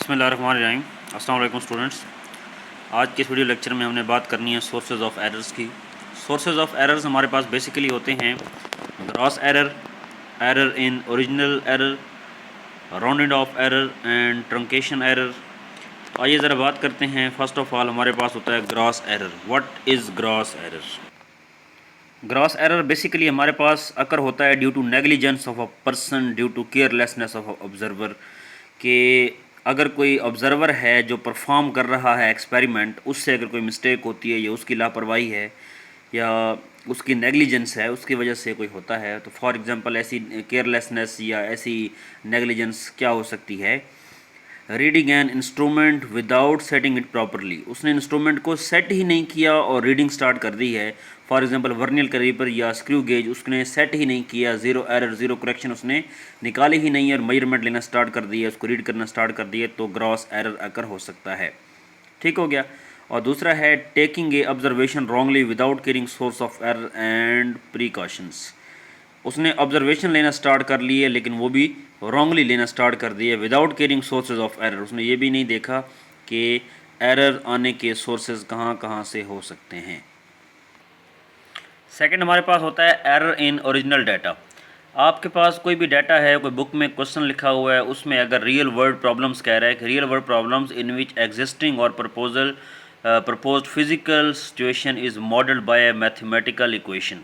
बिस्मिल्लाहिर्रहमानिर्रहीम। अस्सलाम वालेकुम स्टूडेंट्स। आज के इस वीडियो लेक्चर में हमने बात करनी है सोर्सेज ऑफ एरर्स की। सोर्सेज ऑफ एरर्स हमारे पास बेसिकली होते हैं gross error, error in original error, rounded off error and truncation error. आइए ज़रा बात करते हैं। फर्स्ट ऑफ ऑल हमारे पास होता है gross error. What is gross error? Gross error basically हमारे पास अकर होता है due to negligence of a person, due to carelessness of a observer. कि अगर कोई ऑब्ज़र्वर है जो परफॉर्म कर रहा है एक्सपेरिमेंट, उससे अगर कोई मिस्टेक होती है या उसकी लापरवाही है या उसकी नेग्लिजेंस है, उसकी वजह से कोई होता है, तो फॉर एग्जांपल ऐसी केयरलेसनेस या ऐसी नेग्लिजेंस क्या हो सकती है? Reading an instrument without setting it properly. उसने इंस्ट्रूमेंट को सेट ही नहीं किया और रीडिंग स्टार्ट कर दी है। फॉर एग्जांपल वर्नियर कैलिपर या स्क्रू गेज उसने सेट ही नहीं किया, ज़ीरो एरर ज़ीरो करेक्शन उसने निकाली ही नहीं और मेजरमेंट लेना स्टार्ट कर दिया, उसको रीड करना स्टार्ट कर दिया, तो ग्रॉस एरर अकर हो सकता है। ठीक हो गया। और दूसरा है taking a observation wrongly without caring source of error and precautions. उसने ऑब्जर्वेशन लेना स्टार्ट कर लिए लेकिन वो भी रॉन्गली लेना स्टार्ट कर दिए without caring sources of error. उसने ये भी नहीं देखा कि एरर आने के सोर्सेज कहाँ कहाँ से हो सकते हैं। सेकंड हमारे पास होता है एरर इन ओरिजिनल डाटा। आपके पास कोई भी डाटा है, कोई बुक में क्वेश्चन लिखा हुआ है, उसमें अगर रियल वर्ल्ड प्रॉब्लम्स कह रहा है कि real world problems in which existing और proposed physical situation is modelled by a mathematical equation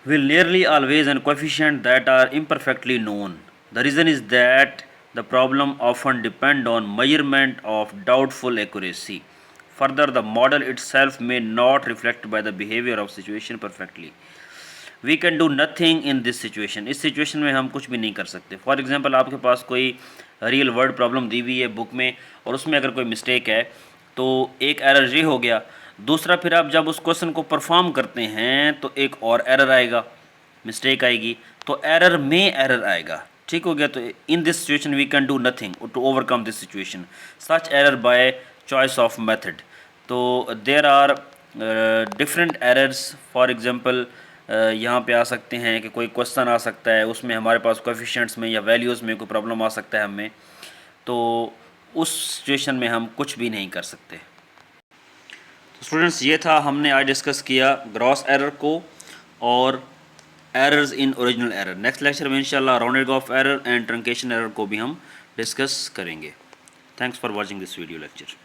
will nearly always and coefficient that are imperfectly known. The reason is that the problem often depend on measurement of doubtful accuracy. Further, the model itself may not reflect by the behavior of situation perfectly. We can do nothing in this situation. इस situation में हम कुछ भी नहीं कर सकते। For example आपके पास कोई रियल वर्ल्ड प्रॉब्लम दी हुई है बुक में और उसमें अगर कोई मिस्टेक है तो एक एरर ये हो गया। दूसरा, फिर आप जब उस क्वेश्चन को परफॉर्म करते हैं तो एक और एरर आएगा, मिस्टेक आएगी, तो एरर में एरर आएगा। ठीक हो गया। तो in this situation we can do nothing to overcome this situation, such error by choice of method. तो there are different errors. For example यहाँ पे आ सकते हैं कि कोई क्वेश्चन आ सकता है, उसमें हमारे पास कोएफिशिएंट्स में या वैल्यूज़ में कोई प्रॉब्लम आ सकता है हमें, तो उस सिचुएशन में हम कुछ भी नहीं कर सकते। तो स्टूडेंट्स, ये था हमने आज डिस्कस किया ग्रॉस एरर को और errors in original error. Next lecture में इंशाल्लाह rounded off error and truncation error को भी हम डिस्कस करेंगे। Thanks for watching this video lecture.